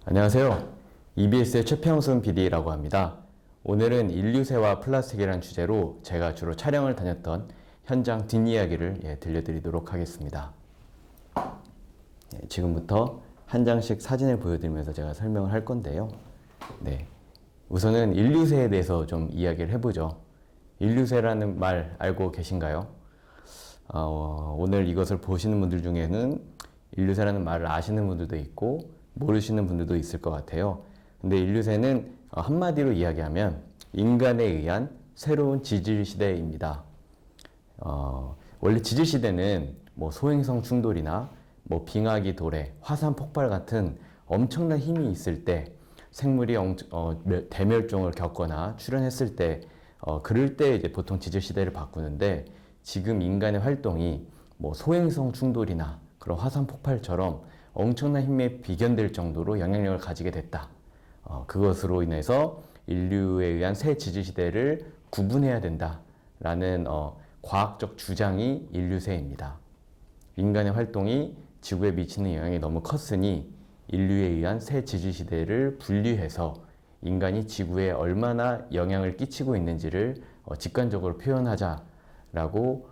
안녕하세요. EBS의 최평순 PD라고 합니다. 오늘은 인류세와 플라스틱이라는 주제로 제가 주로 촬영을 다녔던 현장 뒷이야기를 들려드리도록 하겠습니다. 지금부터 한 장씩 사진을 보여드리면서 제가 설명을 할 건데요. 우선은 인류세에 대해서 좀 이야기를 해보죠. 인류세라는 말 알고 계신가요? 오늘 이것을 보시는 분들 중에는 인류세라는 말을 아시는 분들도 있고 모르시는 분들도 있을 것 같아요. 근데 인류세는 한마디로 이야기하면 인간에 의한 새로운 지질시대입니다. 원래 지질시대는 뭐 소행성 충돌이나 뭐 빙하기 도래, 화산 폭발 같은 엄청난 힘이 있을 때 생물이 대멸종을 겪거나 출현했을 때 그럴 때 이제 보통 지질시대를 바꾸는데 지금 인간의 활동이 뭐 소행성 충돌이나 그런 화산 폭발처럼 엄청난 힘에 비견될 정도로 영향력을 가지게 됐다. 그것으로 인해서 인류에 의한 새 지질시대를 구분해야 된다라는 과학적 주장이 인류세입니다. 인간의 활동이 지구에 미치는 영향이 너무 컸으니 인류에 의한 새 지질시대를 분리해서 인간이 지구에 얼마나 영향을 끼치고 있는지를 직관적으로 표현하자라고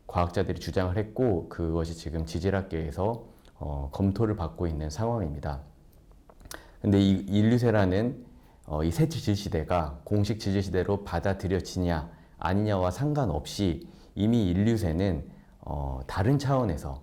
과학자들이 주장을 했고 그것이 지금 지질학계에서 검토를 받고 있는 상황입니다. 근데 이 인류세라는 이 새 지질시대가 공식 지질시대로 받아들여지냐 아니냐와 상관없이 이미 인류세는 다른 차원에서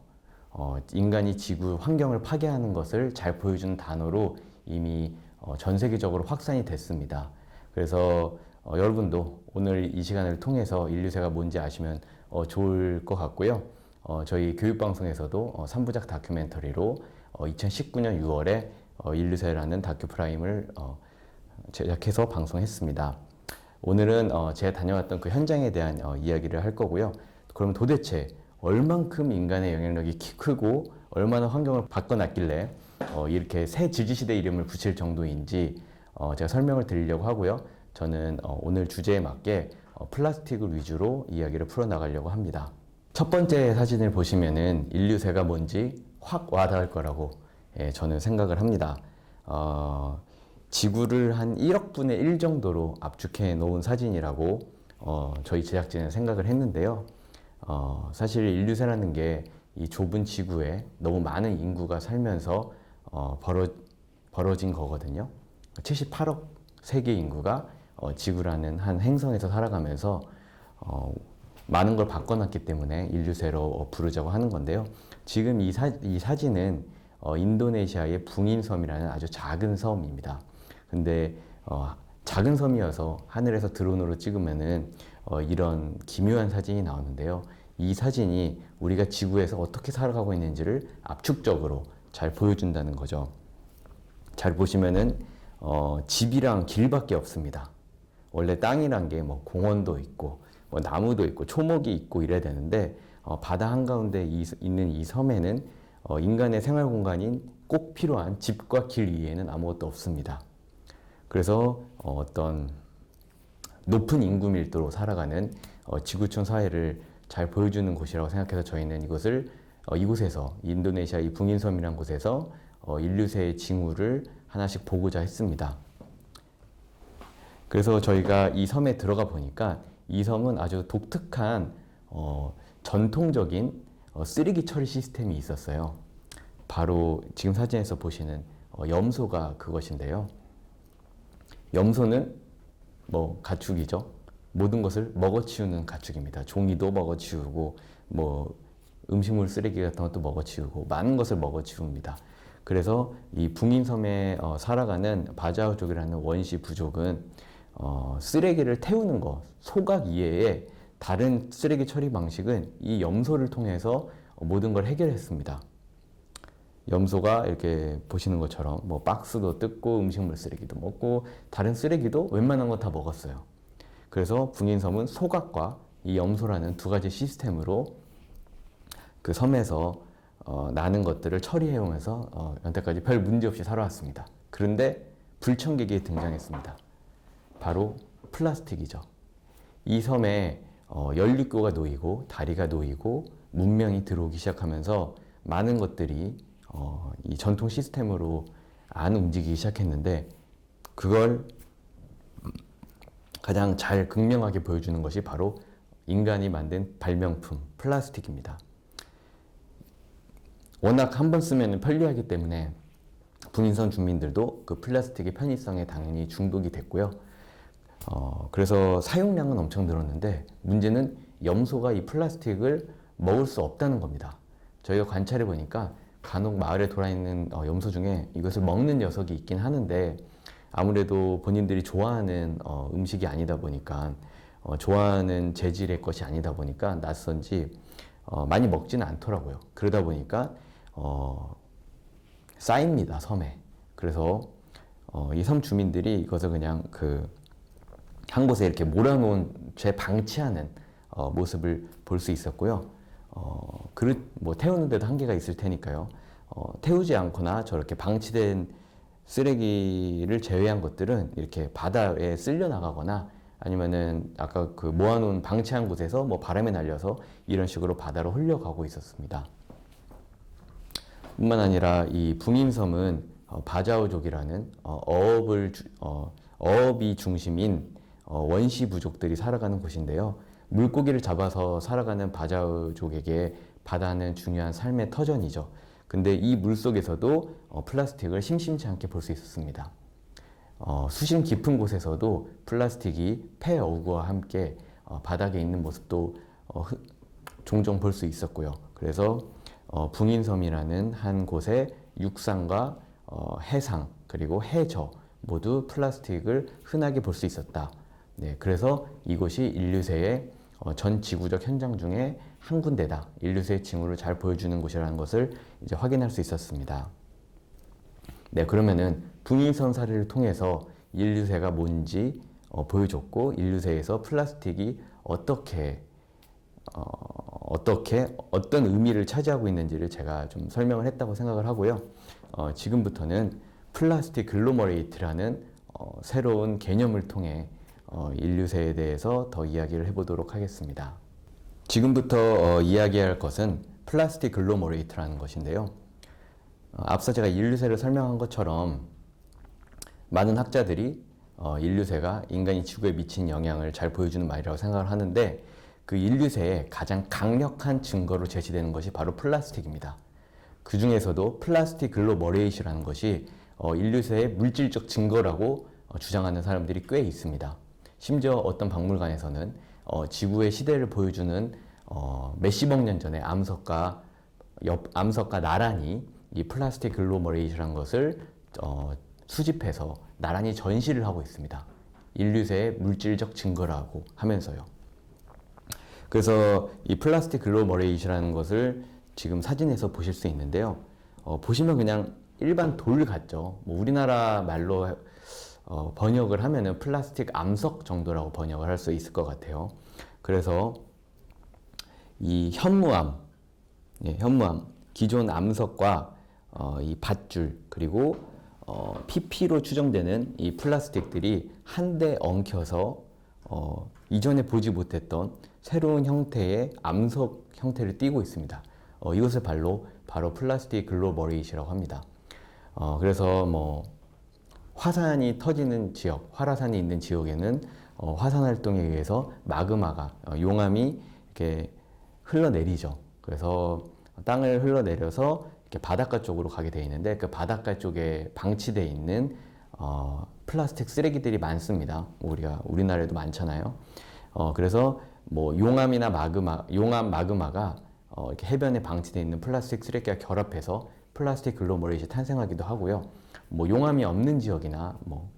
인간이 지구 환경을 파괴하는 것을 잘 보여주는 단어로 이미 전 세계적으로 확산이 됐습니다. 그래서 여러분도 오늘 이 시간을 통해서 인류세가 뭔지 아시면 좋을 것 같고요. 저희 교육방송에서도 3부작 다큐멘터리로 2019년 6월에 인류세라는 다큐프라임을 제작해서 방송했습니다. 오늘은 제가 다녀왔던 그 현장에 대한 이야기를 할 거고요. 그럼 도대체 얼만큼 인간의 영향력이 크고 얼마나 환경을 바꿔놨길래 이렇게 새 지질시대 이름을 붙일 정도인지 제가 설명을 드리려고 하고요. 저는 오늘 주제에 맞게 플라스틱을 위주로 이야기를 풀어나가려고 합니다. 첫 번째 사진을 보시면은 인류세가 뭔지 확 와닿을 거라고 저는 생각을 합니다. 지구를 한 1억 분의 1 정도로 압축해 놓은 사진이라고 저희 제작진은 생각을 했는데요. 사실 인류세라는 게 이 좁은 지구에 너무 많은 인구가 살면서 벌어진 거거든요. 78억 세계 인구가 지구라는 한 행성에서 살아가면서 많은 걸 바꿔놨기 때문에 인류세로 부르자고 하는 건데요. 지금 이 사진은 인도네시아의 붕인섬이라는 아주 작은 섬입니다. 근데 작은 섬이어서 하늘에서 드론으로 찍으면은 이런 기묘한 사진이 나오는데요. 이 사진이 우리가 지구에서 어떻게 살아가고 있는지를 압축적으로 잘 보여준다는 거죠. 잘 보시면은 집이랑 길밖에 없습니다. 원래 땅이란 게 뭐 공원도 있고 뭐 나무도 있고 초목이 있고 이래야 되는데 바다 한가운데 있는 이 섬에는 인간의 생활 공간인 꼭 필요한 집과 길 위에는 아무것도 없습니다. 그래서 어떤 높은 인구 밀도로 살아가는 지구촌 사회를 잘 보여주는 곳이라고 생각해서 저희는 이곳에서 인도네시아 이 붕인섬이라는 곳에서 인류세의 징후를 하나씩 보고자 했습니다. 그래서 저희가 이 섬에 들어가 보니까 이 섬은 아주 독특한 전통적인 쓰레기 처리 시스템이 있었어요. 바로 지금 사진에서 보시는 염소가 그것인데요. 염소는 뭐 가축이죠. 모든 것을 먹어치우는 가축입니다. 종이도 먹어치우고 뭐 음식물 쓰레기 같은 것도 먹어치우고 많은 것을 먹어치웁니다. 그래서 이 붕인섬에 살아가는 바자흐족이라는 원시 부족은 쓰레기를 태우는 것, 소각 이외에 다른 쓰레기 처리 방식은 이 염소를 통해서 모든 걸 해결했습니다. 염소가 이렇게 보시는 것처럼 뭐 박스도 뜯고 음식물 쓰레기도 먹고 다른 쓰레기도 웬만한 건 다 먹었어요. 그래서 붕인섬은 소각과 이 염소라는 두 가지 시스템으로 그 섬에서 나는 것들을 처리해오면서 여태까지 별 문제 없이 살아왔습니다. 그런데 불청객이 등장했습니다. 바로 플라스틱이죠. 이 섬에 연립교가 놓이고 다리가 놓이고 문명이 들어오기 시작하면서 많은 것들이 이 전통 시스템으로 안 움직이기 시작했는데 그걸 가장 잘 극명하게 보여주는 것이 바로 인간이 만든 발명품 플라스틱입니다. 워낙 한 번 쓰면 편리하기 때문에 북인선 주민들도 그 플라스틱의 편의성에 당연히 중독이 됐고요. 그래서 사용량은 엄청 늘었는데 문제는 염소가 이 플라스틱을 먹을 수 없다는 겁니다. 저희가 관찰해 보니까 간혹 마을에 돌아있는 염소 중에 이것을 먹는 녀석이 있긴 하는데 아무래도 본인들이 좋아하는 음식이 아니다 보니까 좋아하는 재질의 것이 아니다 보니까 낯선지 많이 먹지는 않더라고요. 그러다 보니까 쌓입니다, 섬에. 그래서 이 섬 주민들이 이것을 그냥 한 곳에 이렇게 몰아놓은 채 방치하는 모습을 볼 수 있었고요. 뭐 태우는 데도 한계가 있을 테니까요. 태우지 않거나 저렇게 방치된 쓰레기를 제외한 것들은 이렇게 바다에 쓸려 나가거나 아니면은 아까 모아놓은 방치한 곳에서 뭐 바람에 날려서 이런 식으로 바다로 흘려가고 있었습니다. 뿐만 아니라 이 붕인섬은 바자오족이라는 어업이 중심인 원시 부족들이 살아가는 곳인데요. 물고기를 잡아서 살아가는 바자오족에게 바다는 중요한 삶의 터전이죠. 근데 이 물속에서도 플라스틱을 심심치 않게 볼 수 있었습니다. 수심 깊은 곳에서도 플라스틱이 폐 어구와 함께 바닥에 있는 모습도 종종 볼 수 있었고요. 그래서 붕인섬이라는 한 곳에 육상과 해상 그리고 해저 모두 플라스틱을 흔하게 볼 수 있었다. 네, 그래서 이곳이 인류세의 전 지구적 현장 중에 한 군데다. 인류세의 징후를 잘 보여주는 곳이라는 것을 이제 확인할 수 있었습니다. 네, 그러면은 붕인섬 사례를 통해서 인류세가 뭔지 보여줬고 인류세에서 플라스틱이 어떤 의미를 차지하고 있는지를 제가 좀 설명을 했다고 생각을 하고요. 지금부터는 플라스틱 글로머레이트라는 새로운 개념을 통해 인류세에 대해서 더 이야기를 해보도록 하겠습니다. 지금부터 이야기할 것은 플라스틱 글로머레이트라는 것인데요. 앞서 제가 인류세를 설명한 것처럼 많은 학자들이 인류세가 인간이 지구에 미친 영향을 잘 보여주는 말이라고 생각을 하는데 그 인류세의 가장 강력한 증거로 제시되는 것이 바로 플라스틱입니다. 그 중에서도 플라스틱 글로머레이트라는 것이 인류세의 물질적 증거라고 주장하는 사람들이 꽤 있습니다. 심지어 어떤 박물관에서는 지구의 시대를 보여주는 몇십억 년 전에 암석과 나란히 이 플라스틱 글로머레이트라는 것을 수집해서 나란히 전시를 하고 있습니다. 인류세의 물질적 증거라고 하면서요. 그래서 이 플라스틱 글로머레이트라는 것을 지금 사진에서 보실 수 있는데요. 보시면 그냥 일반 돌 같죠. 뭐 우리나라 말로 번역을 하면은 플라스틱 암석 정도라고 번역을 할 수 있을 것 같아요. 그래서 이 현무암, 기존 암석과 이 밧줄 그리고 PP로 추정되는 이 플라스틱들이 한데 엉켜서 이전에 보지 못했던 새로운 형태의 암석 형태를 띠고 있습니다. 이것을 바로 플라스틱 글로머레이트라고 합니다. 그래서 뭐 화산이 터지는 지역, 활화산이 있는 지역에는 화산 활동에 의해서 마그마가 용암이 이렇게 흘러내리죠. 그래서 땅을 흘러내려서 이렇게 바닷가 쪽으로 가게 되어 있는데 그 바닷가 쪽에 방치되어 있는 플라스틱 쓰레기들이 많습니다. 우리나라에도 많잖아요. 그래서 뭐 용암 마그마가 이렇게 해변에 방치되어 있는 플라스틱 쓰레기와 결합해서 플라스틱 글로머레이트가 탄생하기도 하고요. 뭐 용암이 없는 지역이나 뭐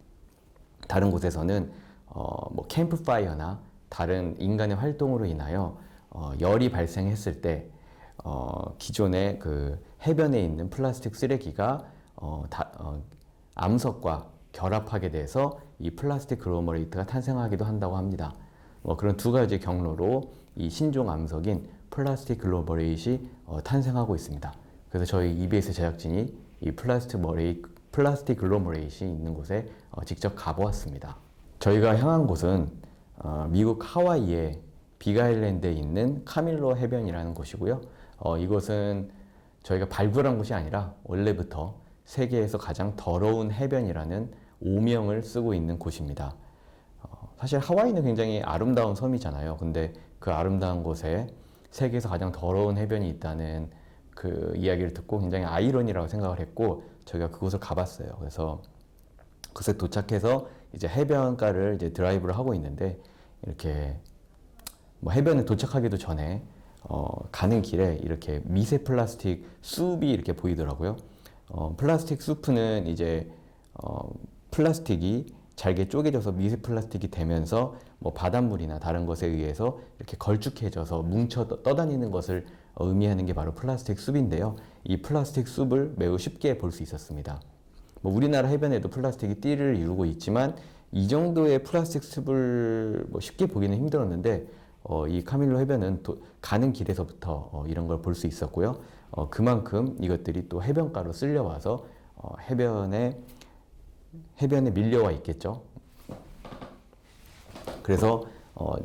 다른 곳에서는 뭐 캠프파이어나 다른 인간의 활동으로 인하여 열이 발생했을 때 기존의 그 해변에 있는 플라스틱 쓰레기가 암석과 결합하게 돼서 이 플라스틱 글로머레이트가 탄생하기도 한다고 합니다. 그런 두 가지 경로로 이 신종 암석인 플라스틱 글로머레이트가 탄생하고 있습니다. 그래서 저희 EBS 제작진이 이 플라스틱 글로머레이트가 있는 곳에 직접 가보았습니다. 저희가 향한 곳은 미국 하와이의 빅아일랜드에 있는 카밀로 해변이라는 곳이고요. 이곳은 저희가 발굴한 곳이 아니라 원래부터 세계에서 가장 더러운 해변이라는 오명을 쓰고 있는 곳입니다. 사실 하와이는 굉장히 아름다운 섬이잖아요. 근데 그 아름다운 곳에 세계에서 가장 더러운 해변이 있다는 그 이야기를 듣고 굉장히 아이러니라고 생각을 했고, 저희가 그곳을 가봤어요. 그래서 그곳에 도착해서 이제 해변가를 이제 드라이브를 하고 있는데, 이렇게 뭐 해변에 도착하기도 전에 가는 길에 이렇게 미세 플라스틱 숲이 이렇게 보이더라고요. 플라스틱 숲은 이제 플라스틱이 잘게 쪼개져서 미세 플라스틱이 되면서 뭐 바닷물이나 다른 것에 의해서 이렇게 걸쭉해져서 뭉쳐 떠다니는 것을 의미하는 게 바로 플라스틱 숲인데요. 이 플라스틱 숲을 매우 쉽게 볼 수 있었습니다. 뭐 우리나라 해변에도 플라스틱이 띠를 이루고 있지만 이 정도의 플라스틱 숲을 뭐 쉽게 보기는 힘들었는데, 이 카밀로 해변은 가는 길에서부터 이런 걸 볼 수 있었고요. 그만큼 이것들이 또 해변가로 쓸려와서 해변에 밀려와 있겠죠. 그래서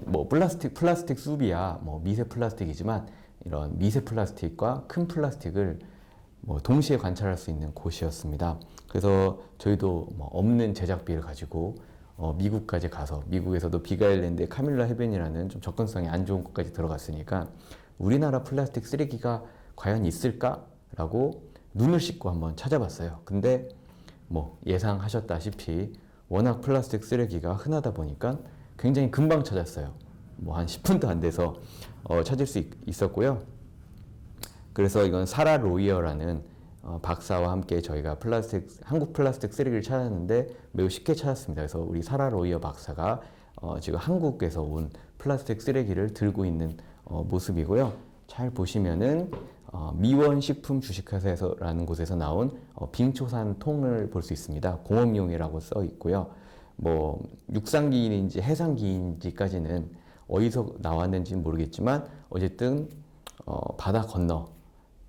뭐 플라스틱 숲이야 뭐 미세 플라스틱이지만, 이런 미세 플라스틱과 큰 플라스틱을 뭐 동시에 관찰할 수 있는 곳이었습니다. 그래서 저희도 뭐 없는 제작비를 가지고 미국까지 가서, 미국에서도 빅아일랜드의 카밀라 해변이라는 좀 접근성이 안 좋은 곳까지 들어갔으니까 우리나라 플라스틱 쓰레기가 과연 있을까라고 눈을 씻고 한번 찾아봤어요. 근데 뭐 예상하셨다시피 워낙 플라스틱 쓰레기가 흔하다 보니까 굉장히 금방 찾았어요. 뭐 한 10분도 안 돼서 찾을 수 있었고요. 그래서 이건 사라 로이어라는 박사와 함께 저희가 한국 플라스틱 쓰레기를 찾았는데 매우 쉽게 찾았습니다. 그래서 우리 사라 로이어 박사가 지금 한국에서 온 플라스틱 쓰레기를 들고 있는 모습이고요. 잘 보시면은 미원식품 주식회사라는 곳에서 나온 빙초산 통을 볼 수 있습니다. 공업용이라고 써 있고요. 뭐 육상기인인지 해상기인지까지는 어디서 나왔는지는 모르겠지만, 어쨌든 바다 건너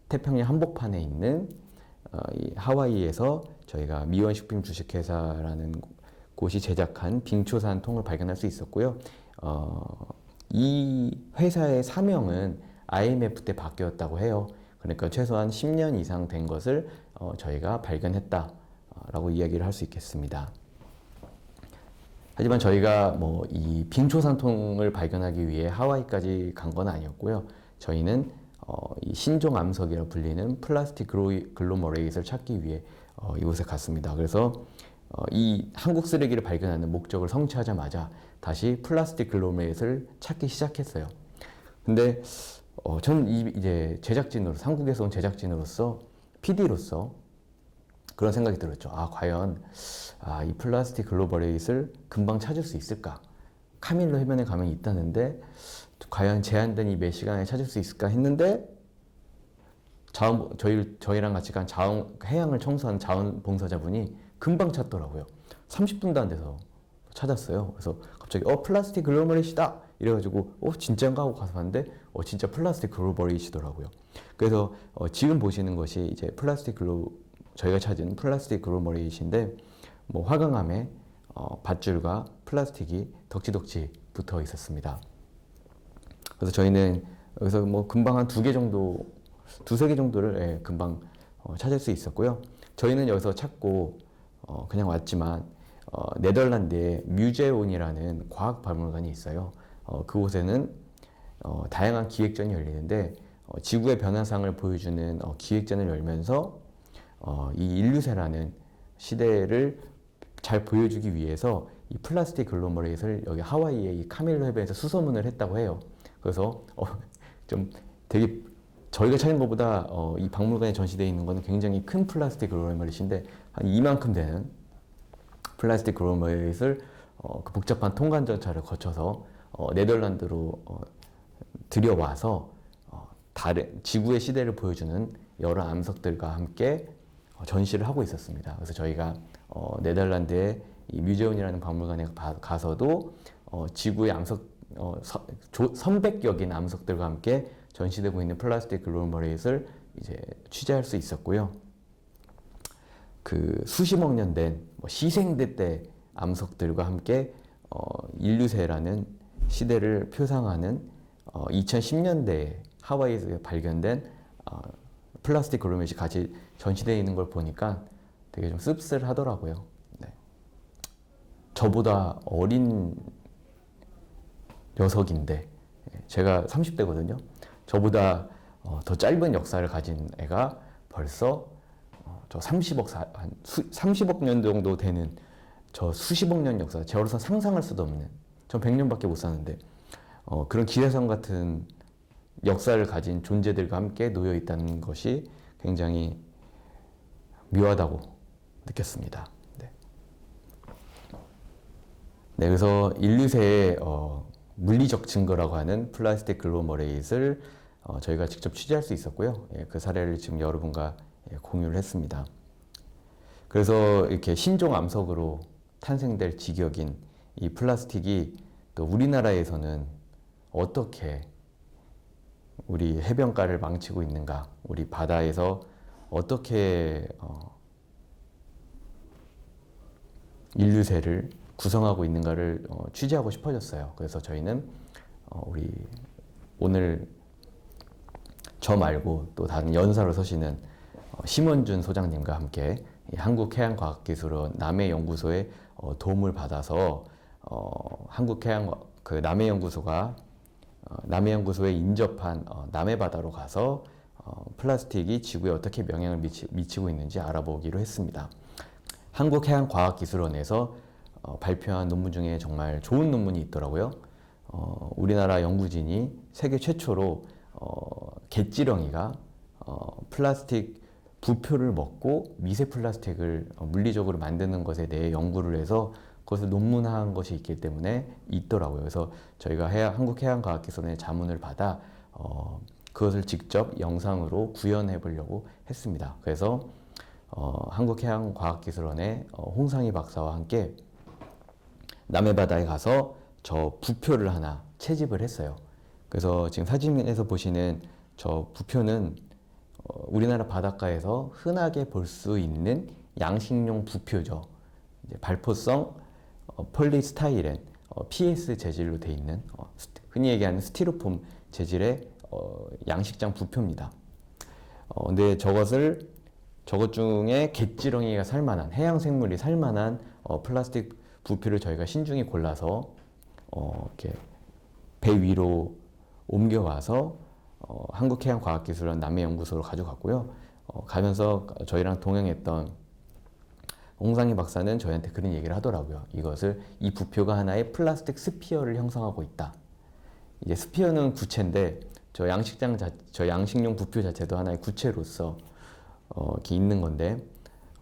태평양 한복판에 있는 이 하와이에서 저희가 미원식품 주식회사라는 곳이 제작한 빙초산 통을 발견할 수 있었고요. 이 회사의 사명은 IMF 때 바뀌었다고 해요. 그러니까 최소한 10년 이상 된 것을 저희가 발견했다라고 이야기를 할 수 있겠습니다. 하지만 저희가 뭐 이 빙초산통을 발견하기 위해 하와이까지 간 건 아니었고요. 저희는 이 신종 암석이라 불리는 플라스틱 글로머레이트를 찾기 위해 이곳에 갔습니다. 그래서 이 한국 쓰레기를 발견하는 목적을 성취하자마자 다시 플라스틱 글로머레이트를 찾기 시작했어요. 근데 저는 이제 제작진으로서, 한국에서 온 제작진으로서, PD로서 그런 생각이 들었죠. 과연 이 플라스틱 글로벌레이트를 금방 찾을 수 있을까? 카밀로 해변에 가면 있다는데 과연 제한된 이 몇 시간에 찾을 수 있을까 했는데, 저희랑 같이 간 해양을 청소하는 자원봉사자분이 금방 찾더라고요. 30분도 안 돼서 찾았어요. 그래서 갑자기 플라스틱 글로벌레이트다 이래가지고 진짜인가 하고 가서 봤는데 진짜 플라스틱 글로벌레이트더라고요. 그래서 지금 보시는 것이 이제 저희가 찾은 플라스틱 글로벌레이트인데, 뭐 화강암에 밧줄과 플라스틱이 덕지덕지 붙어 있었습니다. 그래서 저희는 여기서 뭐 금방 한 두세 개 정도를 금방 찾을 수 있었고요. 저희는 여기서 찾고 그냥 왔지만 네덜란드에 뮤제온이라는 과학박물관이 있어요. 그곳에는 다양한 기획전이 열리는데, 지구의 변화상을 보여주는 기획전을 열면서 이 인류세라는 시대를 잘 보여주기 위해서 이 플라스틱 글로머레이트를 여기 하와이의 이 카밀로 해변에서 수소문을 했다고 해요. 그래서 좀 되게 저희가 찾은 것보다 이 박물관에 전시되어 있는 거는 굉장히 큰 플라스틱 글로머레이트인데, 한 이만큼 되는 플라스틱 글로머레이트를 그 복잡한 통관 절차를 거쳐서 네덜란드로 들여와서 다른 지구의 시대를 보여주는 여러 암석들과 함께 전시를 하고 있었습니다. 그래서 저희가 네덜란드의 이 뮤제온이라는 박물관에 가서도 지구의 암석 선백격인 암석들과 함께 전시되고 있는 플라스틱 글로머레이트를 이제 취재할 수 있었고요. 그 수십억 년 된 시생대 때 암석들과 함께 인류세라는 시대를 표상하는 2010년대에 하와이에서 발견된 플라스틱 글로메릿이 같이 전시되어 있는 걸 보니까 되게 좀 씁쓸하더라고요. 네. 저보다 어린 녀석인데 제가 30대거든요. 저보다 더 짧은 역사를 가진 애가 벌써 저 30억 년 정도 되는 저 수십억 년 역사, 저로서 상상할 수도 없는, 전 100년밖에 못 사는데 그런 기회성 같은 역사를 가진 존재들과 함께 놓여 있다는 것이 굉장히 묘하다고 느꼈습니다. 네. 네, 그래서 인류세의 물리적 증거라고 하는 플라스틱 글로머레이트를 저희가 직접 취재할 수 있었고요. 예, 그 사례를 지금 여러분과 공유를 했습니다. 그래서 이렇게 신종 암석으로 탄생될 지격인 이 플라스틱이 또 우리나라에서는 어떻게 우리 해변가를 망치고 있는가, 우리 바다에서 어떻게 인류세를 구성하고 있는가를 취재하고 싶어졌어요. 그래서 저희는 우리 오늘 저 말고 또 다른 연사로 서시는 심원준 소장님과 함께 한국해양과학기술원 남해연구소의 도움을 받아서 남해연구소에 인접한 남해바다로 가서 플라스틱이 지구에 어떻게 영향을 미치고 있는지 알아보기로 했습니다. 한국해양과학기술원에서 발표한 논문 중에 정말 좋은 논문이 있더라고요. 우리나라 연구진이 세계 최초로 갯지렁이가 플라스틱 부표를 먹고 미세 플라스틱을 물리적으로 만드는 것에 대해 연구를 해서 그것을 논문화한 것이 있기 때문에 있더라고요. 그래서 저희가 한국해양과학기술원의 자문을 받아 그것을 직접 영상으로 구현해 보려고 했습니다. 그래서 한국해양과학기술원의 홍상희 박사와 함께 남해바다에 가서 저 부표를 하나 채집을 했어요. 그래서 지금 사진에서 보시는 저 부표는 우리나라 바닷가에서 흔하게 볼 수 있는 양식용 부표죠. 이제 발포성 폴리스타이렌 PS 재질로 되어 있는 흔히 얘기하는 스티로폼 재질의 양식장 부표입니다. 근데 저것 중에 갯지렁이가 살만한, 해양 생물이 살만한 플라스틱 부표를 저희가 신중히 골라서 이렇게 배 위로 옮겨와서 한국해양과학기술원 남해연구소로 가져갔고요. 가면서 저희랑 동행했던 홍상희 박사는 저희한테 그런 얘기를 하더라고요. 이 부표가 하나의 플라스틱 스피어를 형성하고 있다. 이제 스피어는 구체인데 저 양식용 부표 자체도 하나의 구체로서 이렇게 있는 건데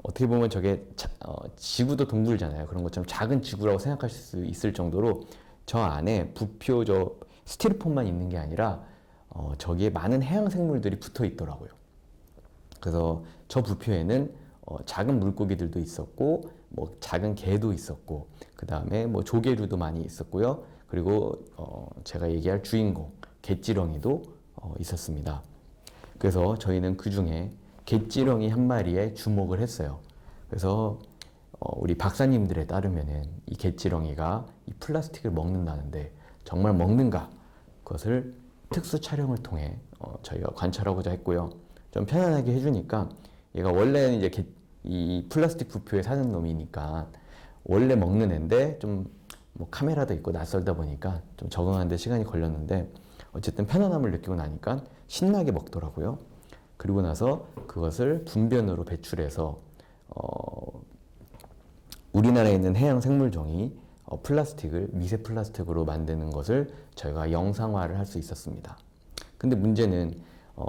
어떻게 보면 저게 지구도 동굴잖아요. 그런 것처럼 작은 지구라고 생각하실 수 있을 정도로 저 안에 부표 저 스티로폼만 있는 게 아니라 저기에 많은 해양 생물들이 붙어 있더라고요. 그래서 저 부표에는 작은 물고기들도 있었고, 뭐 작은 개도 있었고, 그 다음에 뭐 조개류도 많이 있었고요. 그리고 제가 얘기할 주인공 갯지렁이도 있었습니다. 그래서 저희는 그 중에 갯지렁이 한 마리에 주목을 했어요. 그래서 우리 박사님들에 따르면은 이 갯지렁이가 이 플라스틱을 먹는다는데 정말 먹는가? 그것을 특수 촬영을 통해 저희가 관찰하고자 했고요. 좀 편안하게 해주니까 얘가 원래는 이제 이 플라스틱 부표에 사는 놈이니까 원래 먹는 애인데 좀 뭐 카메라도 있고 낯설다 보니까 좀 적응하는데 시간이 걸렸는데 어쨌든 편안함을 느끼고 나니까 신나게 먹더라고요. 그리고 나서 그것을 분변으로 배출해서 우리나라에 있는 해양 생물종이 플라스틱을 미세 플라스틱으로 만드는 것을 저희가 영상화를 할 수 있었습니다. 근데 문제는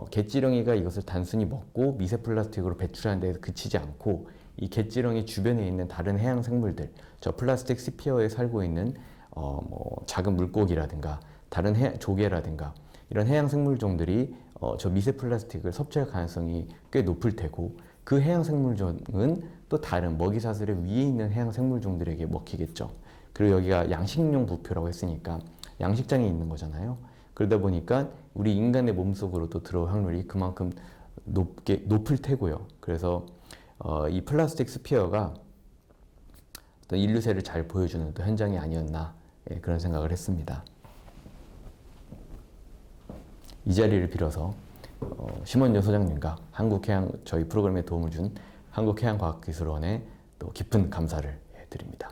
갯지렁이가 이것을 단순히 먹고 미세 플라스틱으로 배출하는 데서 그치지 않고 이 갯지렁이 주변에 있는 다른 해양 생물들, 저 플라스틱 스피어에 살고 있는 뭐 작은 물고기라든가 다른 조개라든가 이런 해양 생물종들이 저 미세 플라스틱을 섭취할 가능성이 꽤 높을 테고 그 해양 생물종은 또 다른 먹이사슬의 위에 있는 해양 생물종들에게 먹히겠죠. 그리고 여기가 양식용 부표라고 했으니까 양식장에 있는 거잖아요. 그러다 보니까 우리 인간의 몸속으로도 들어올 확률이 그만큼 높을 테고요. 그래서 이 플라스틱 스피어가 어떤 인류세를 잘 보여주는 또 현장이 아니었나 그런 생각을 했습니다. 이 자리를 빌어서 심원준 소장님과 한국해양 저희 프로그램에 도움을 준 한국해양과학기술원에 또 깊은 감사를 드립니다.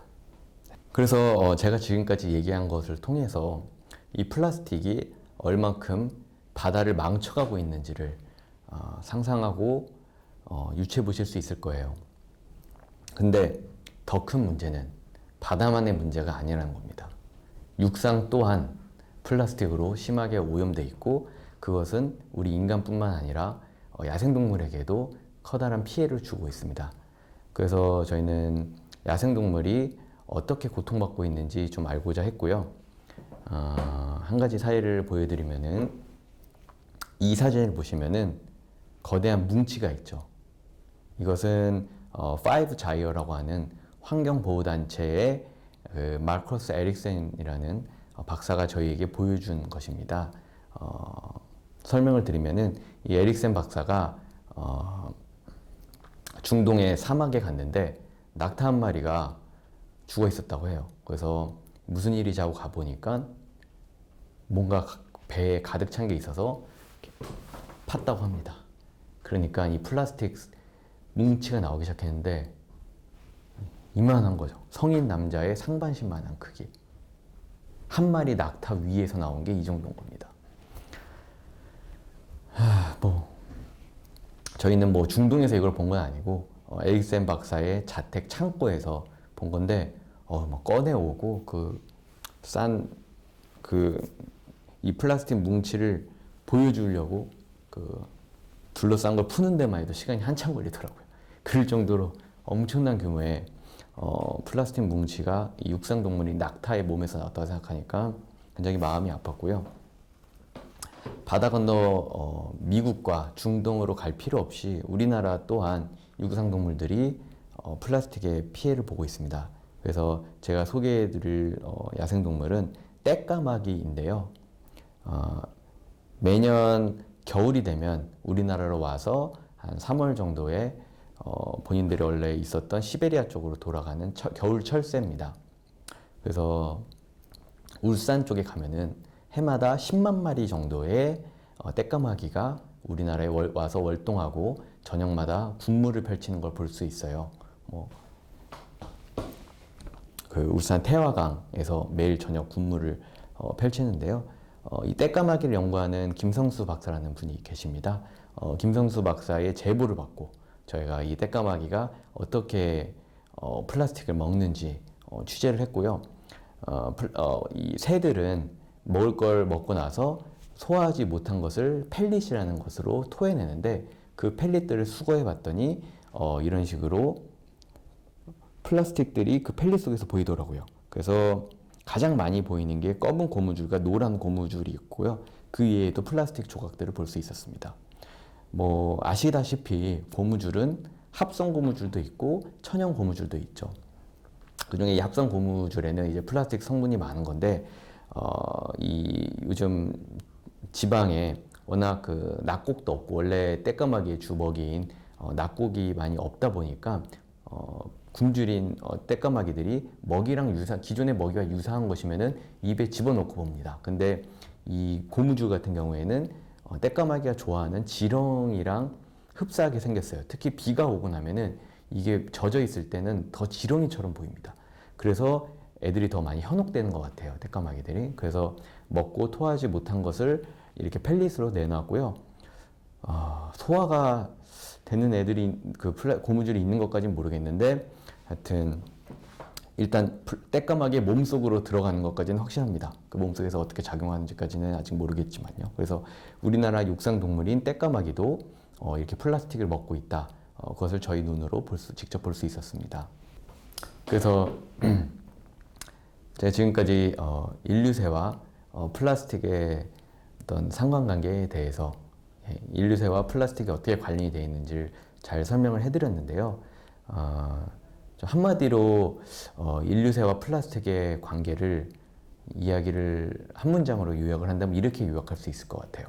그래서 제가 지금까지 얘기한 것을 통해서 이 플라스틱이 얼만큼 바다를 망쳐가고 있는지를 상상하고 유추해 보실 수 있을 거예요. 근데 더 큰 문제는 바다만의 문제가 아니라는 겁니다. 육상 또한 플라스틱으로 심하게 오염돼 있고 그것은 우리 인간뿐만 아니라 야생동물에게도 커다란 피해를 주고 있습니다. 그래서 저희는 야생동물이 어떻게 고통받고 있는지 좀 알고자 했고요. 한 가지 사례를 보여드리면은 이 사진을 보시면은 거대한 뭉치가 있죠. 이것은 파이브 자이어라고 하는 환경보호단체의 마커스 에릭센이라는 박사가 저희에게 보여준 것입니다. 설명을 드리면은 이 에릭센 박사가 중동의 사막에 갔는데 낙타 한 마리가 죽어 있었다고 해요. 그래서 무슨 일이지 하고 가보니까 뭔가 배에 가득 찬 게 있어서 팠다고 합니다. 그러니까 이 플라스틱 뭉치가 나오기 시작했는데 이만한 거죠. 성인 남자의 상반신만한 크기. 한 마리 낙타 위에서 나온 게 이 정도인 겁니다. 저희는 뭐 중동에서 이걸 본 건 아니고 에릭센 박사의 자택 창고에서 본 건데 막 꺼내오고 이 플라스틱 뭉치를 보여주려고 둘러싼 걸 푸는 데만 해도 시간이 한참 걸리더라고요. 그럴 정도로 엄청난 규모의 플라스틱 뭉치가 이 육상동물인 낙타의 몸에서 나왔다고 생각하니까 굉장히 마음이 아팠고요. 바다 건너 미국과 중동으로 갈 필요 없이 우리나라 또한 육상동물들이 플라스틱의 피해를 보고 있습니다. 그래서 제가 소개해드릴 야생동물은 떼까마귀인데요. 매년 겨울이 되면 우리나라로 와서 한 3월 정도에 본인들이 원래 있었던 시베리아 쪽으로 돌아가는 겨울 철새입니다. 그래서 울산 쪽에 가면은 해마다 10만 마리 정도의 떼까마귀가 우리나라에 와서 월동하고 저녁마다 군무를 펼치는 걸 볼 수 있어요. 그 울산 태화강에서 매일 저녁 군무를 펼치는데요. 이 떼까마귀를 연구하는 김성수 박사라는 분이 계십니다. 김성수 박사의 제보를 받고 저희가 이 떼까마귀가 어떻게 플라스틱을 먹는지 취재를 했고요. 이 새들은 먹을 걸 먹고 나서 소화하지 못한 것을 펠릿이라는 것으로 토해내는데 그 펠릿들을 수거해 봤더니 이런 식으로 플라스틱들이 그 펠릿 속에서 보이더라고요. 그래서 가장 많이 보이는 게 검은 고무줄과 노란 고무줄이 있고요. 그 외에도 플라스틱 조각들을 볼 수 있었습니다. 아시다시피 고무줄은 합성 고무줄도 있고 천연 고무줄도 있죠. 그중에 이 합성 고무줄에는 이제 플라스틱 성분이 많은 건데 요즘 지방에 워낙 낙곡도 없고 원래 떼까마귀의 주먹이인 낙곡이 많이 없다 보니까 굶주린 떼까마귀들이 기존의 먹이와 유사한 것이면은 입에 집어넣고 봅니다. 근데 이 고무줄 같은 경우에는 떼까마귀가 좋아하는 지렁이랑 흡사하게 생겼어요. 특히 비가 오고 나면은 이게 젖어 있을 때는 더 지렁이처럼 보입니다. 그래서 애들이 더 많이 현혹되는 것 같아요. 떼까마귀들이. 그래서 먹고 토하지 못한 것을 이렇게 펠릿으로 내놨고요. 소화가 되는 애들이 고무줄이 있는 것까지는 모르겠는데 하여튼 일단 떼까마귀의 몸속으로 들어가는 것까지는 확실합니다. 그 몸속에서 어떻게 작용하는지까지는 아직 모르겠지만요. 그래서 우리나라 육상동물인 떼까마귀도 이렇게 플라스틱을 먹고 있다. 그것을 저희 눈으로 직접 볼 수 있었습니다. 그래서 제가 지금까지 인류새와 플라스틱의 어떤 상관관계에 대해서 인류새와 플라스틱이 어떻게 관련이 되어 있는지를 잘 설명을 해드렸는데요. 한마디로 인류새와 플라스틱의 관계를 이야기를 한 문장으로 요약을 한다면 이렇게 요약할 수 있을 것 같아요.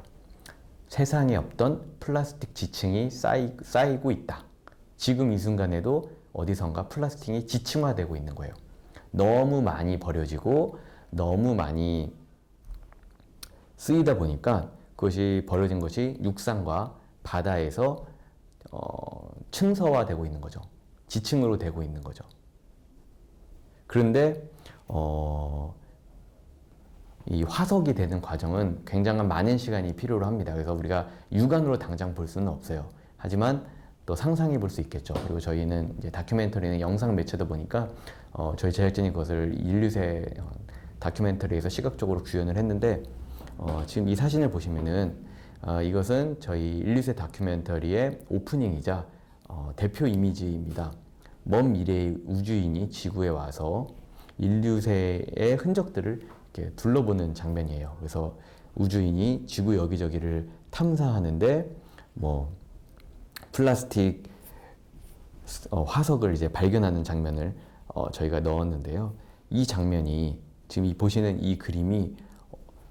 세상에 없던 플라스틱 지층이 쌓이고 있다. 지금 이 순간에도 어디선가 플라스틱이 지층화되고 있는 거예요. 너무 많이 버려지고 너무 많이 쓰이다 보니까 그것이 버려진 것이 육상과 바다에서 층서화되고 있는 거죠. 지층으로 되고 있는 거죠. 그런데 이 화석이 되는 과정은 굉장한 많은 시간이 필요로 합니다. 그래서 우리가 육안으로 당장 볼 수는 없어요. 하지만 또 상상해 볼 수 있겠죠. 그리고 저희는 이제 다큐멘터리는 영상 매체다 보니까 저희 제작진이 그것을 인류세 다큐멘터리에서 시각적으로 구현을 했는데 지금 이 사진을 보시면은 이것은 저희 인류세 다큐멘터리의 오프닝이자 대표 이미지입니다. 먼 미래의 우주인이 지구에 와서 인류세의 흔적들을 이렇게 둘러보는 장면이에요. 그래서 우주인이 지구 여기저기를 탐사하는데 뭐 플라스틱 화석을 이제 발견하는 장면을 저희가 넣었는데요. 이 장면이 지금 이 보시는 이 그림이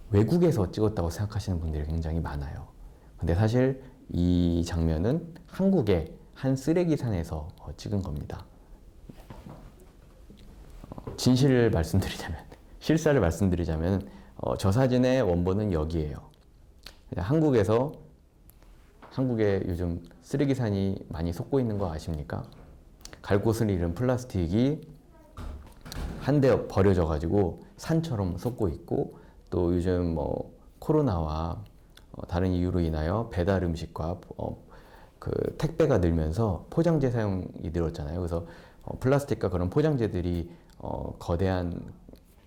외국에서 찍었다고 생각하시는 분들이 굉장히 많아요. 근데 사실 이 장면은 한국의 한 쓰레기산에서 찍은 겁니다. 진실을 말씀드리자면, 실사를 말씀드리자면 저 사진의 원본은 여기에요. 한국에 요즘 쓰레기산이 많이 솟고 있는 거 아십니까? 갈 곳을 잃은 플라스틱이 한데 버려져 가지고 산처럼 솟고 있고, 또 요즘 뭐 코로나와 다른 이유로 인하여 배달 음식과 그 택배가 늘면서 포장재 사용이 늘었잖아요. 그래서 플라스틱과 그런 포장재들이 거대한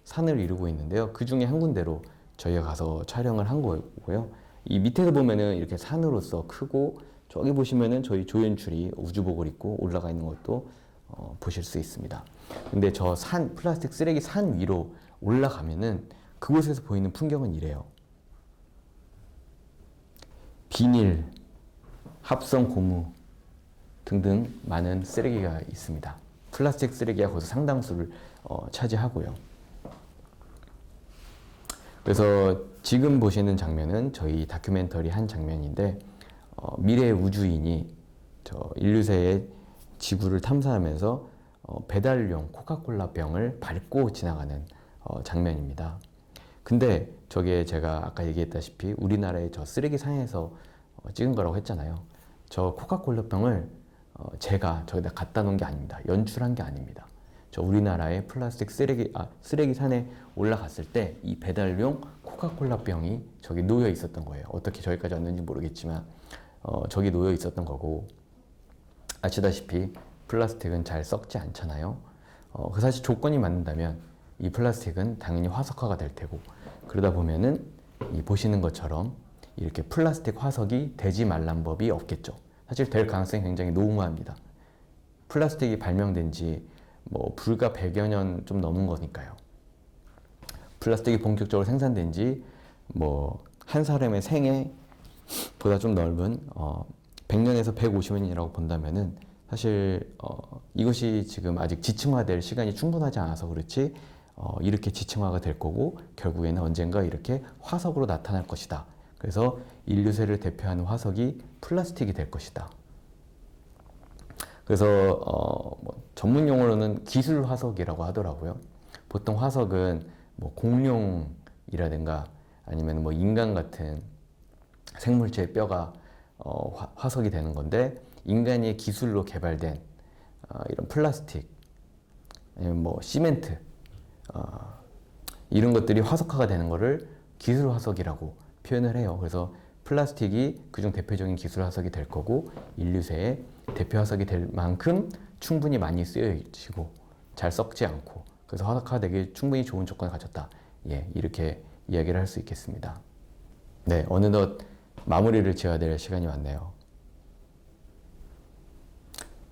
산을 이루고 있는데요. 그 중에 한 군데로 저희가 가서 촬영을 한 거고요. 이 밑에서 보면은 이렇게 산으로서 크고, 저기 보시면은 저희 조연출이 우주복을 입고 올라가 있는 것도 보실 수 있습니다. 근데 저 산, 플라스틱 쓰레기 산 위로 올라가면은 그곳에서 보이는 풍경은 이래요. 비닐, 합성 고무 등등 많은 쓰레기가 있습니다. 플라스틱 쓰레기가 거기서 상당수를 차지하고요. 그래서 지금 보시는 장면은 저희 다큐멘터리 한 장면인데, 미래의 우주인이 저 인류세의 지구를 탐사하면서 배달용 코카콜라 병을 밟고 지나가는 장면입니다. 근데 저게 제가 아까 얘기했다시피 우리나라의 저 쓰레기 산에서 찍은 거라고 했잖아요. 저 코카콜라 병을 제가 저기다 갖다 놓은 게 아닙니다. 연출한 게 아닙니다. 저 우리나라의 플라스틱 쓰레기 산에 올라갔을 때 이 배달용 코카콜라 병이 저기 놓여 있었던 거예요. 어떻게 저기까지 왔는지 모르겠지만 저기 놓여 있었던 거고, 아시다시피 플라스틱은 잘 썩지 않잖아요. 그 사실 조건이 맞는다면 이 플라스틱은 당연히 화석화가 될 테고, 그러다 보면은 이 보시는 것처럼 이렇게 플라스틱 화석이 되지 말란 법이 없겠죠. 사실 될 가능성이 굉장히 농후합니다. 플라스틱이 발명된 지 뭐 불과 100여 년 좀 넘은 거니까요. 플라스틱이 본격적으로 생산된 지 뭐 한 사람의 생애보다 좀 넓은 100년에서 150년이라고 본다면은 사실 이것이 지금 아직 지층화될 시간이 충분하지 않아서 그렇지 이렇게 지층화가 될 거고, 결국에는 언젠가 이렇게 화석으로 나타날 것이다. 그래서 인류세를 대표하는 화석이 플라스틱이 될 것이다. 그래서 뭐 전문 용어로는 기술 화석이라고 하더라고요. 보통 화석은 뭐 공룡이라든가 아니면 뭐 인간 같은 생물체의 뼈가 화석이 되는 건데, 인간의 기술로 개발된 이런 플라스틱, 아니면 뭐 시멘트, 이런 것들이 화석화가 되는 것을 기술 화석이라고 표현을 해요. 그래서 플라스틱이 그중 대표적인 기술 화석이 될 거고, 인류세의 대표 화석이 될 만큼 충분히 많이 쓰여지고 잘 썩지 않고, 그래서 화석화되기 충분히 좋은 조건을 가졌다. 예, 이렇게 이야기를 할 수 있겠습니다. 네, 어느덧 마무리를 지어야 될 시간이 왔네요.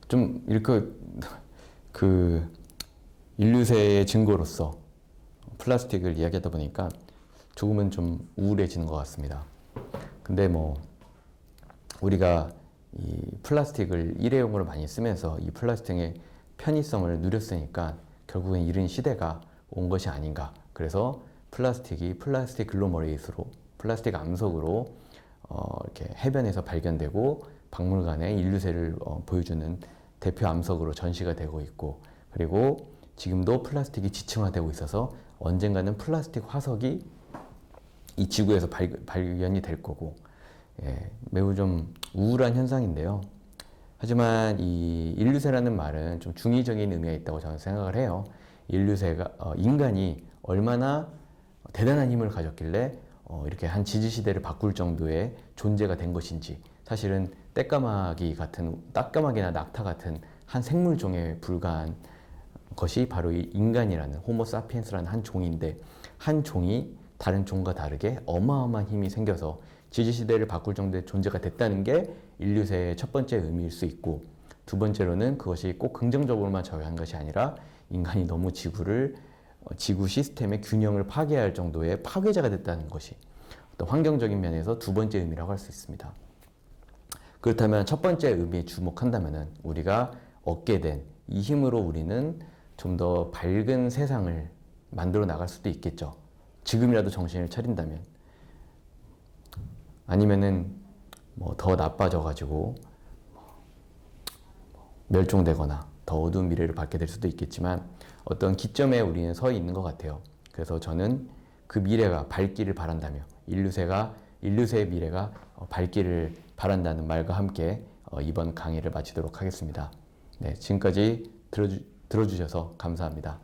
좀 이렇게 그 인류세의 증거로서 플라스틱을 이야기하다 보니까 조금은 좀 우울해지는 것 같습니다. 근데 뭐 우리가 이 플라스틱을 일회용으로 많이 쓰면서 이 플라스틱의 편의성을 누렸으니까 결국엔 이런 시대가 온 것이 아닌가. 그래서 플라스틱이 플라스틱 글로머레이트로, 플라스틱 암석으로 이렇게 해변에서 발견되고 박물관에 인류세를 보여주는 대표 암석으로 전시가 되고 있고, 그리고 지금도 플라스틱이 지층화되고 있어서 언젠가는 플라스틱 화석이 이 지구에서 발견이 될 거고, 예, 매우 좀 우울한 현상인데요. 하지만 이 인류세라는 말은 좀 중의적인 의미가 있다고 저는 생각을 해요. 인류세가 인간이 얼마나 대단한 힘을 가졌길래 이렇게 한 지지시대를 바꿀 정도의 존재가 된 것인지, 사실은 따까마귀나 낙타 같은 한 생물종에 불과한 것이 바로 이 인간이라는 호모사피엔스라는 한 종인데, 한 종이 다른 종과 다르게 어마어마한 힘이 생겨서 지지시대를 바꿀 정도의 존재가 됐다는 게 인류세의 첫 번째 의미일 수 있고, 두 번째로는 그것이 꼭 긍정적으로만 작용한 것이 아니라 인간이 너무 지구 시스템의 균형을 파괴할 정도의 파괴자가 됐다는 것이 어떤 환경적인 면에서 두 번째 의미라고 할 수 있습니다. 그렇다면 첫 번째 의미에 주목한다면 우리가 얻게 된 이 힘으로 우리는 좀 더 밝은 세상을 만들어 나갈 수도 있겠죠. 지금이라도 정신을 차린다면. 아니면은 뭐 더 나빠져가지고 멸종되거나 더 어두운 미래를 받게 될 수도 있겠지만, 어떤 기점에 우리는 서 있는 것 같아요. 그래서 저는 그 미래가 밝기를 바란다며, 인류세의 미래가 밝기를 바란다는 말과 함께 이번 강의를 마치도록 하겠습니다. 네, 지금까지 들어주셔서 감사합니다.